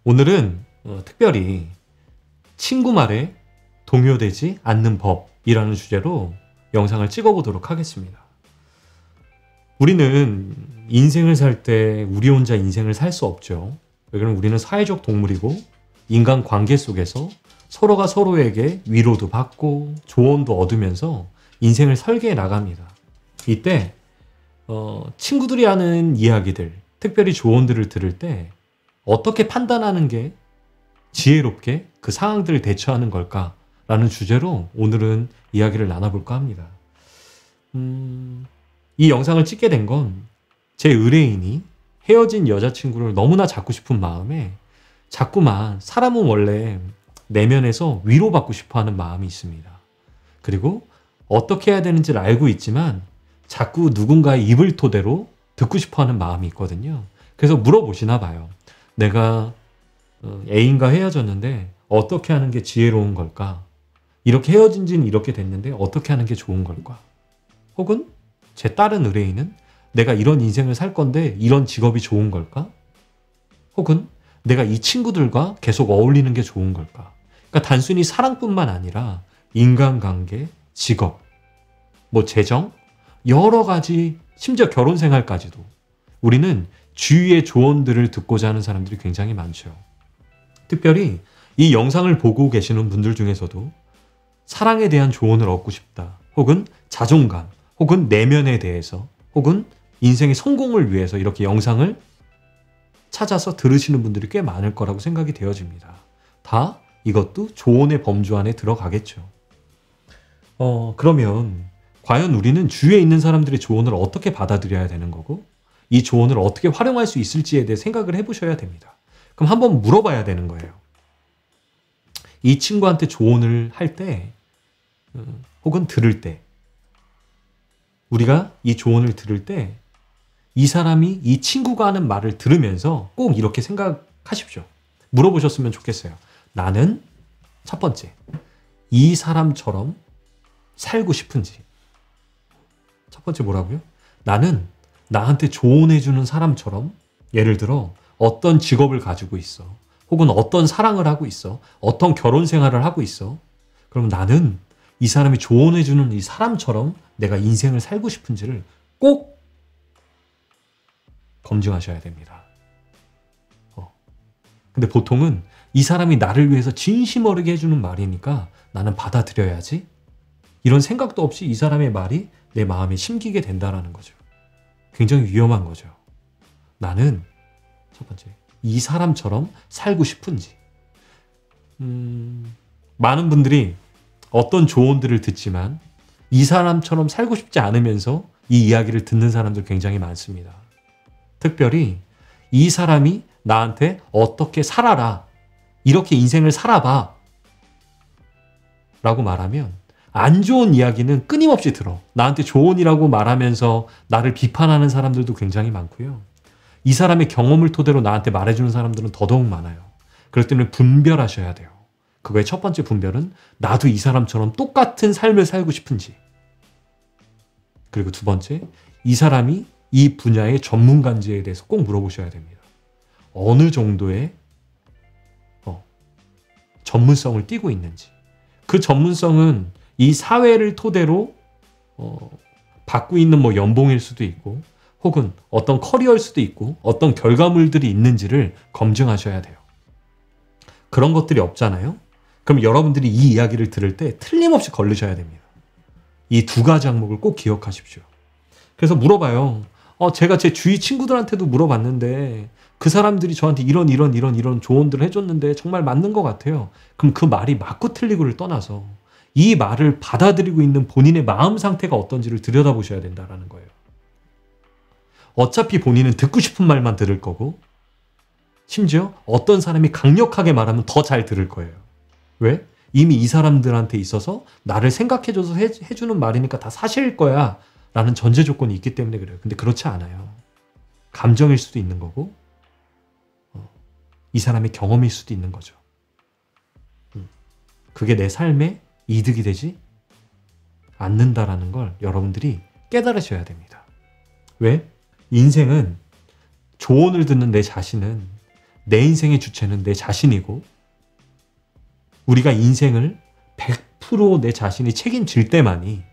오늘은 특별히 친구 말에 동요되지 않는 법이라는 주제로 영상을 찍어보도록 하겠습니다. 우리는 인생을 살 때 우리 혼자 인생을 살 수 없죠. 왜냐하면 우리는 사회적 동물이고 인간관계 속에서 서로가 서로에게 위로도 받고 조언도 얻으면서 인생을 설계해 나갑니다. 이때 친구들이 하는 이야기들, 특별히 조언들을 들을 때 어떻게 판단하는 게 지혜롭게 그 상황들을 대처하는 걸까라는 주제로 오늘은 이야기를 나눠볼까 합니다. 이 영상을 찍게 된 건 제 의뢰인이 헤어진 여자친구를 너무나 잡고 싶은 마음에 자꾸만 사람은 원래 내면에서 위로받고 싶어하는 마음이 있습니다. 그리고 어떻게 해야 되는지를 알고 있지만 자꾸 누군가의 입을 토대로 듣고 싶어하는 마음이 있거든요. 그래서 물어보시나 봐요. 내가 애인과 헤어졌는데 어떻게 하는 게 지혜로운 걸까? 이렇게 헤어진 지는 이렇게 됐는데 어떻게 하는 게 좋은 걸까? 혹은 제 다른 의뢰인은 내가 이런 인생을 살 건데 이런 직업이 좋은 걸까? 혹은 내가 이 친구들과 계속 어울리는 게 좋은 걸까? 그러니까 단순히 사랑뿐만 아니라 인간관계, 직업, 재정, 여러 가지, 심지어 결혼 생활까지도 우리는 주위의 조언들을 듣고자 하는 사람들이 굉장히 많죠. 특별히 이 영상을 보고 계시는 분들 중에서도 사랑에 대한 조언을 얻고 싶다. 혹은 자존감, 혹은 내면에 대해서, 혹은 인생의 성공을 위해서 이렇게 영상을 찾아서 들으시는 분들이 꽤 많을 거라고 생각이 되어집니다. 다 이것도 조언의 범주 안에 들어가겠죠. 그러면 과연 우리는 주위에 있는 사람들의 조언을 어떻게 받아들여야 되는 거고 이 조언을 어떻게 활용할 수 있을지에 대해 생각을 해보셔야 됩니다. 그럼 한번 물어봐야 되는 거예요. 이 친구한테 조언을 할 때 혹은 들을 때 우리가 이 조언을 들을 때 이 사람이 이 친구가 하는 말을 들으면서 꼭 이렇게 생각하십시오. 물어보셨으면 좋겠어요. 나는 첫 번째, 이 사람처럼 살고 싶은지. 첫 번째 뭐라고요? 나는 나한테 조언해주는 사람처럼 예를 들어 어떤 직업을 가지고 있어. 혹은 어떤 사랑을 하고 있어. 어떤 결혼 생활을 하고 있어. 그럼 나는 이 사람이 조언해주는 이 사람처럼 내가 인생을 살고 싶은지를 꼭 검증하셔야 됩니다. 근데 보통은 이 사람이 나를 위해서 진심 어리게 해주는 말이니까 나는 받아들여야지. 이런 생각도 없이 이 사람의 말이 내 마음에 심기게 된다라는 거죠. 굉장히 위험한 거죠. 나는 첫 번째, 이 사람처럼 살고 싶은지. 많은 분들이 어떤 조언들을 듣지만 이 사람처럼 살고 싶지 않으면서 이 이야기를 듣는 사람들 굉장히 많습니다. 특별히 이 사람이 나한테 어떻게 살아라, 이렇게 인생을 살아봐 라고 말하면 안 좋은 이야기는 끊임없이 들어. 나한테 조언이라고 말하면서 나를 비판하는 사람들도 굉장히 많고요. 이 사람의 경험을 토대로 나한테 말해주는 사람들은 더더욱 많아요. 그렇기 때문에 분별하셔야 돼요. 그거의 첫 번째 분별은 나도 이 사람처럼 똑같은 삶을 살고 싶은지. 그리고 두 번째, 이 사람이 이 분야의 전문가인지에 대해서 꼭 물어보셔야 됩니다. 어느 정도의 전문성을 띠고 있는지. 그 전문성은 이 사회를 토대로 받고 있는 연봉일 수도 있고 혹은 어떤 커리어일 수도 있고 어떤 결과물들이 있는지를 검증하셔야 돼요. 그런 것들이 없잖아요. 그럼 여러분들이 이 이야기를 들을 때 틀림없이 걸리셔야 됩니다. 이 두 가지 항목을 꼭 기억하십시오. 그래서 물어봐요. 제가 제 주위 친구들한테도 물어봤는데 그 사람들이 저한테 이런 조언들을 해줬는데 정말 맞는 것 같아요. 그럼 그 말이 맞고 틀리고를 떠나서 이 말을 받아들이고 있는 본인의 마음 상태가 어떤지를 들여다보셔야 된다는 거예요. 어차피 본인은 듣고 싶은 말만 들을 거고 심지어 어떤 사람이 강력하게 말하면 더 잘 들을 거예요. 왜? 이미 이 사람들한테 있어서 나를 생각해줘서 해주는 말이니까 다 사실일 거야 라는 전제 조건이 있기 때문에 그래요. 근데 그렇지 않아요. 감정일 수도 있는 거고 이 사람의 경험일 수도 있는 거죠. 그게 내 삶에 이득이 되지 않는다라는 걸 여러분들이 깨달으셔야 됩니다. 왜? 인생은 조언을 듣는 내 자신은 내 인생의 주체는 내 자신이고 우리가 인생을 100% 내 자신이 책임질 때만이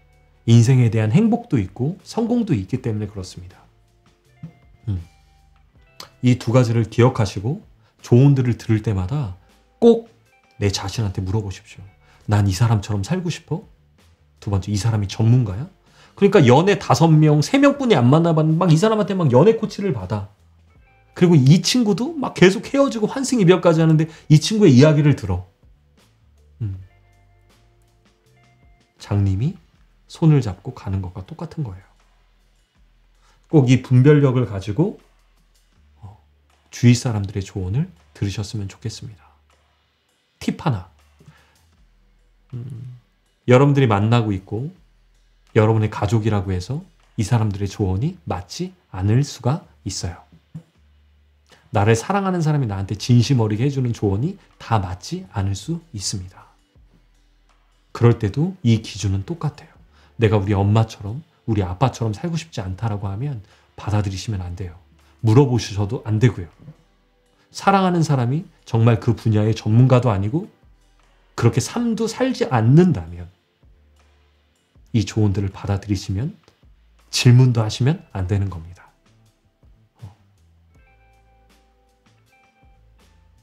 인생에 대한 행복도 있고 성공도 있기 때문에 그렇습니다. 이 두 가지를 기억하시고 조언들을 들을 때마다 꼭 내 자신한테 물어보십시오. 난 이 사람처럼 살고 싶어? 두 번째, 이 사람이 전문가야? 그러니까 연애 5명, 3명뿐이 안 만나봤는데 막 이 사람한테 막 연애 코치를 받아. 그리고 이 친구도 막 계속 헤어지고 환승이별까지 하는데 이 친구의 이야기를 들어. 장님이 손을 잡고 가는 것과 똑같은 거예요. 꼭 이 분별력을 가지고 주위 사람들의 조언을 들으셨으면 좋겠습니다. 팁 하나. 여러분들이 만나고 있고 여러분의 가족이라고 해서 이 사람들의 조언이 맞지 않을 수가 있어요. 나를 사랑하는 사람이 나한테 진심 어리게 해주는 조언이 다 맞지 않을 수 있습니다. 그럴 때도 이 기준은 똑같아요. 내가 우리 엄마처럼 우리 아빠처럼 살고 싶지 않다라고 하면 받아들이시면 안 돼요. 물어보셔도 안 되고요. 사랑하는 사람이 정말 그 분야의 전문가도 아니고 그렇게 삶도 살지 않는다면 이 조언들을 받아들이시면 질문도 하시면 안 되는 겁니다.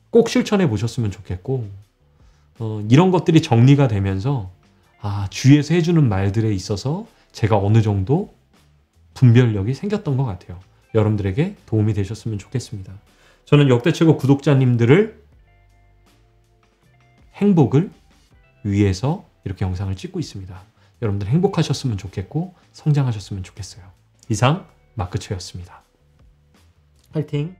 꼭 실천해 보셨으면 좋겠고 이런 것들이 정리가 되면서 주위에서 해주는 말들에 있어서 제가 어느 정도 분별력이 생겼던 것 같아요. 여러분들에게 도움이 되셨으면 좋겠습니다. 저는 역대 최고 구독자님들을 행복을 위해서 이렇게 영상을 찍고 있습니다. 여러분들 행복하셨으면 좋겠고 성장하셨으면 좋겠어요. 이상 마크초였습니다. 파이팅!